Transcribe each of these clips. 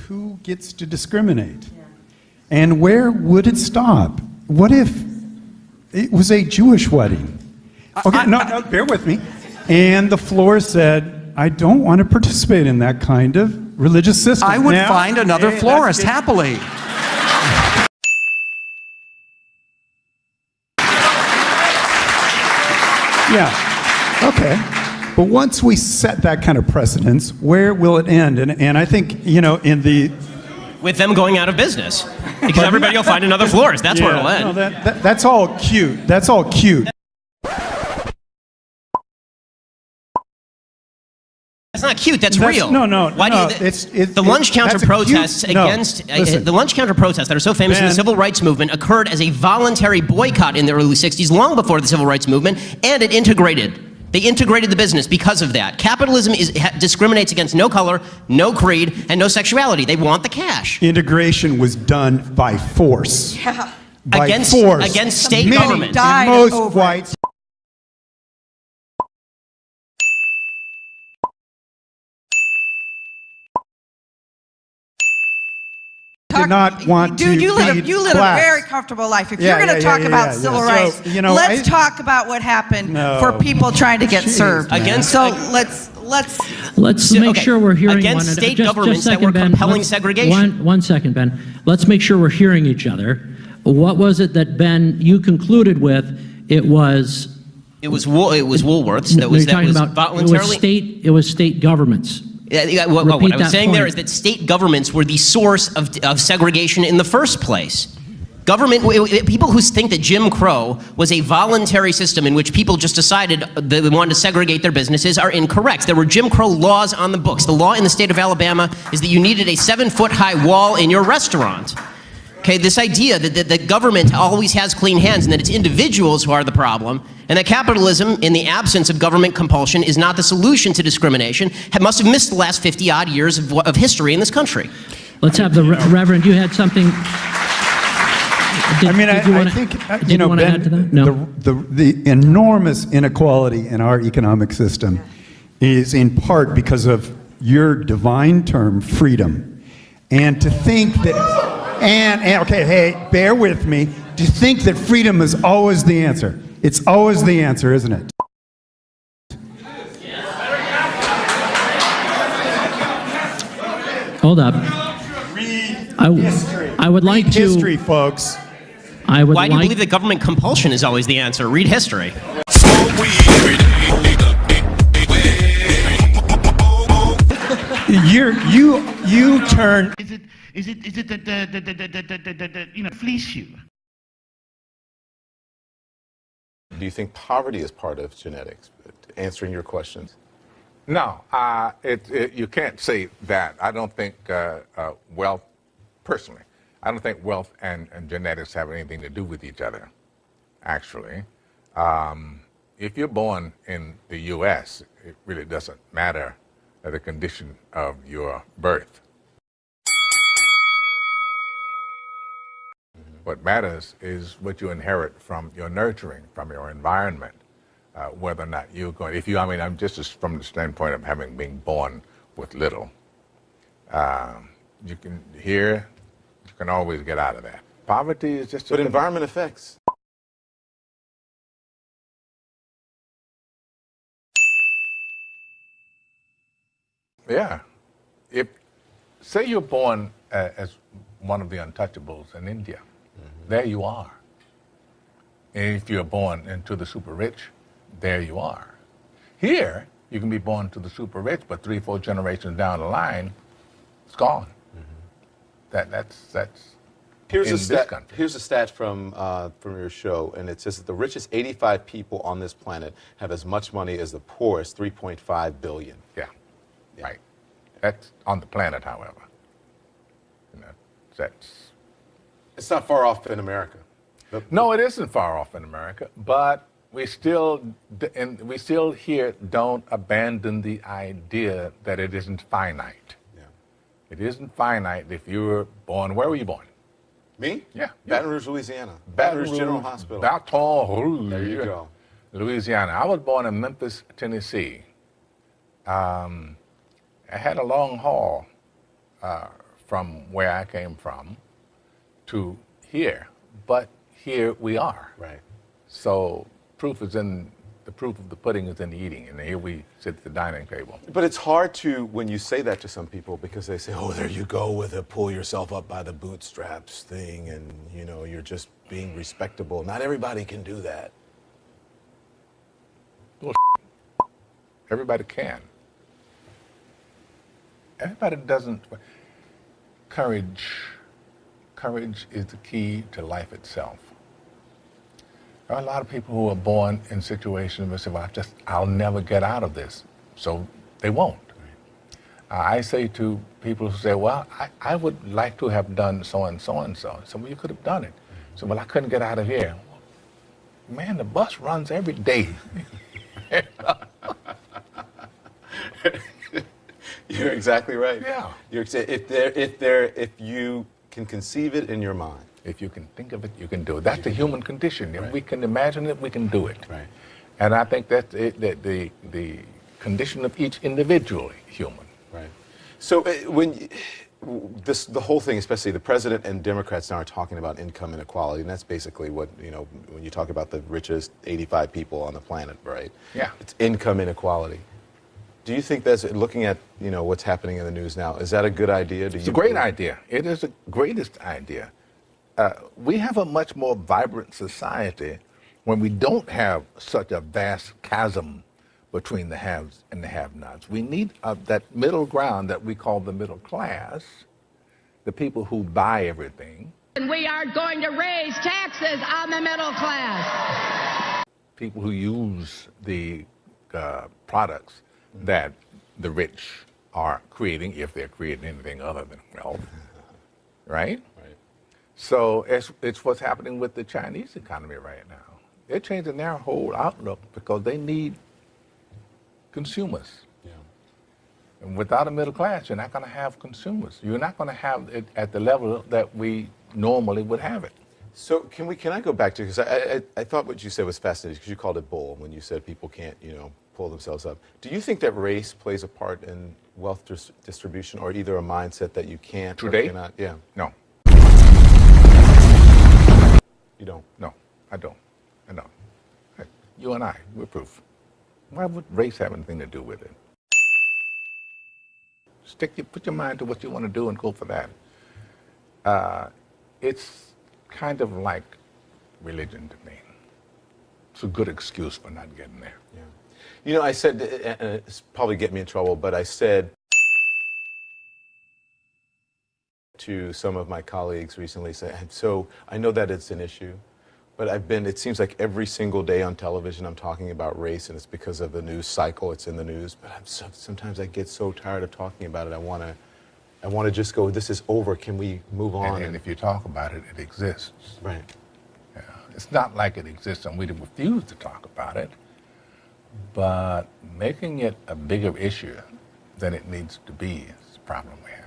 who gets to discriminate? Yeah. And where would it stop? What if it was a Jewish wedding? Okay, no, bear with me. And the floor said, I don't want to participate in that kind of religious system. I would find another florist happily. Yeah, okay. But once we set that kind of precedence, where will it end? And I think, you know, with them going out of business. Because everybody will find another florist. That's where it'll end. No, that's all cute. That's all cute. That's not cute. That's real. No. Why do you, the lunch counter protests against the lunch counter protests that are so famous in the civil rights movement occurred as a voluntary boycott in the early '60s, long before the civil rights movement, and it integrated. They integrated the business because of that. Capitalism discriminates against no color, no creed, and no sexuality. They want the cash. Integration was done by force. Yeah. Against force. Against state government. Most whites did not want Dude, to you live a blacks. very comfortable life. If you're going to talk about civil rights, so, you know, let's talk about what happened for people trying to get served. Against let's make sure we're hearing against state governments that were compelling segregation. One second, Ben. Let's make sure we're hearing each other. What was it that, Ben, you concluded with? It was Woolworths that was voluntarily. It was state governments. What I was saying there is that state governments were the source of segregation in the first place. People who think that Jim Crow was a voluntary system in which people just decided they wanted to segregate their businesses are incorrect. There were Jim Crow laws on the books. The law in the state of Alabama is that you needed a 7-foot-high wall in your restaurant. Okay, this idea that the government always has clean hands and that it's individuals who are the problem, and that capitalism, in the absence of government compulsion, is not the solution to discrimination, must have missed the last 50-odd years of history in this country. Let's have the Reverend. You had something. I think, you know, Ben, the enormous inequality in our economic system is in part because of your divine term, freedom. And to think that, okay, hey, bear with me, to think that freedom is always the answer. It's always the answer, isn't it? Hold up. I would like to. History, folks. Why do you believe that government compulsion is always the answer? Read history. You turn. Is it that fleece you? Do you think poverty is part of genetics? Answering your questions. No, you can't say that. I don't think wealth, personally, I don't think wealth and genetics have anything to do with each other, actually. If you're born in the U.S., it really doesn't matter the condition of your birth. What matters is what you inherit from your nurturing, from your environment, whether or not you're going, I'm just from the standpoint of having been born with little. You can always get out of that. Poverty is just... But environment effects. Yeah. Say you're born as one of the untouchables in India. There you are. And if you're born into the super rich, there you are. Here, you can be born to the super rich, but 3-4 generations down the line, it's gone. That's here's in this country. Here's a stat from your show, and it says that the richest 85 people on this planet have as much money as the poorest 3.5 billion. Yeah, right. That's on the planet, however. It's not far off in America. No, it isn't far off in America, but we still here don't abandon the idea that it isn't finite. Yeah. It isn't finite if you were born, where were you born? Me? Yeah. Baton Rouge, Louisiana. Baton Rouge General Hospital. Baton Rouge. There you go. Louisiana. I was born in Memphis, Tennessee. I had a long haul from where I came from to here, but here we are. Right. So proof of the pudding is in the eating, and here we sit at the dining table. But it's hard to, when you say that to some people, because they say, oh, there you go with a pull yourself up by the bootstraps thing, and, you know, you're just being respectable. Not everybody can do that. Well, everybody can. Everybody doesn't. Courage is the key to life itself. There are a lot of people who are born in situations where they say, well, I'll never get out of this. So they won't. I say to people who say, well, I would like to have done so and so and so. So, well, you could have done it. So, well, I couldn't get out of here. Man, the bus runs every day. You're exactly right. Yeah. If you can conceive it in your mind. If you can think of it, you can do it. That's the human condition. If we can imagine it, we can do it. Right. And I think that's the condition of each individual human. Right. So the whole thing, especially the president and Democrats now are talking about income inequality, and that's basically what, you know, when you talk about the richest 85 people on the planet, right? Yeah. It's income inequality. Do you think that's, looking at, you know, what's happening in the news now, is that a good idea? It's a great idea. It is the greatest idea. We have a much more vibrant society when we don't have such a vast chasm between the haves and the have-nots. We need that middle ground that we call the middle class, the people who buy everything. And we are going to raise taxes on the middle class. People who use the products that the rich are creating, if they're creating anything other than wealth, right? So it's what's happening with the Chinese economy right now. They're changing their whole outlook because they need consumers. Yeah. And without a middle class, you're not going to have consumers. You're not going to have it at the level that we normally would have it. So can I go back to, because I thought what you said was fascinating, because you called it bull when you said people can't, you know, pull themselves up. Do you think that race plays a part in wealth distribution, or either a mindset that you can't or Today? cannot? Yeah. No. You don't? No, I don't. I don't. You and I, we're proof. Why would race have anything to do with it? Put your mind to what you want to do and go for that. It's kind of like religion to me. It's a good excuse for not getting there. Yeah. You know, I said, and it's probably get me in trouble, but I said to some of my colleagues recently, so I know that it's an issue, but it seems like every single day on television I'm talking about race, and it's because of the news cycle, it's in the news, but sometimes I get so tired of talking about it. I want to just go, this is over, can we move on? And if you talk about it, it exists. Right. Yeah. It's not like it exists and we refuse to talk about it, but making it a bigger issue than it needs to be is the problem we have.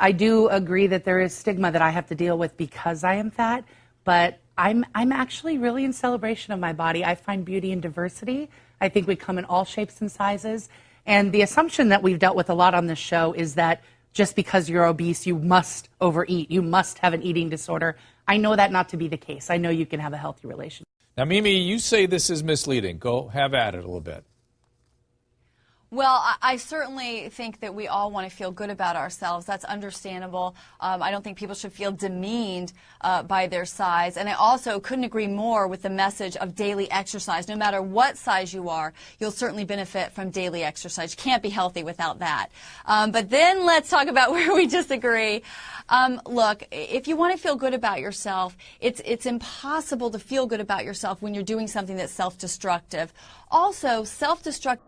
I do agree that there is stigma that I have to deal with because I am fat, but I'm actually really in celebration of my body. I find beauty in diversity. I think we come in all shapes and sizes. And the assumption that we've dealt with a lot on this show is that just because you're obese, you must overeat. You must have an eating disorder. I know that not to be the case. I know you can have a healthy relationship. Now, Mimi, you say this is misleading. Go have at it a little bit. Well, I certainly think that we all want to feel good about ourselves. That's understandable. I don't think people should feel demeaned by their size. And I also couldn't agree more with the message of daily exercise. No matter what size you are, you'll certainly benefit from daily exercise. You can't be healthy without that. But then let's talk about where we disagree. Look, if you want to feel good about yourself, it's impossible to feel good about yourself when you're doing something that's self-destructive. Also, self-destructive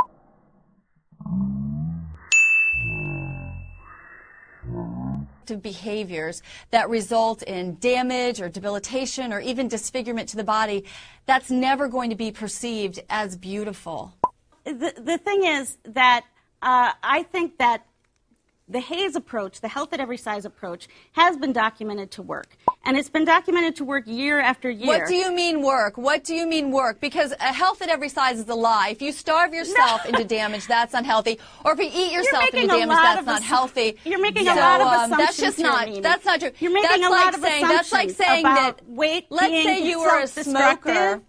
behaviors that result in damage or debilitation or even disfigurement to the body, that's never going to be perceived as beautiful. The thing is that I think that the Hayes approach, the health at every size approach, has been documented to work. And it's been documented to work year after year. What do you mean work? What do you mean work? Because a health at every size is a lie. If you starve yourself into damage, that's unhealthy. Or if you eat yourself into damage, that's not healthy. You're making a lot of assumptions. That's just not. Here, that's not true. You're making a lot of assumptions. That's like saying about that. Weight let's being say you were a smoker.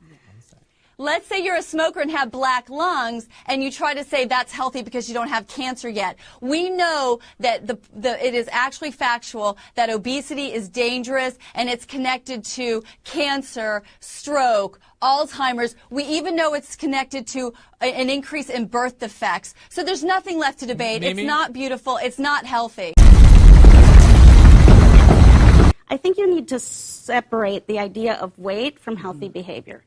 Let's say you're a smoker and have black lungs, and you try to say that's healthy because you don't have cancer yet. We know that it is actually factual that obesity is dangerous, and it's connected to cancer, stroke, Alzheimer's. We even know it's connected to an increase in birth defects. So there's nothing left to debate. Mimi? It's not beautiful. It's not healthy. I think you need to separate the idea of weight from healthy behavior.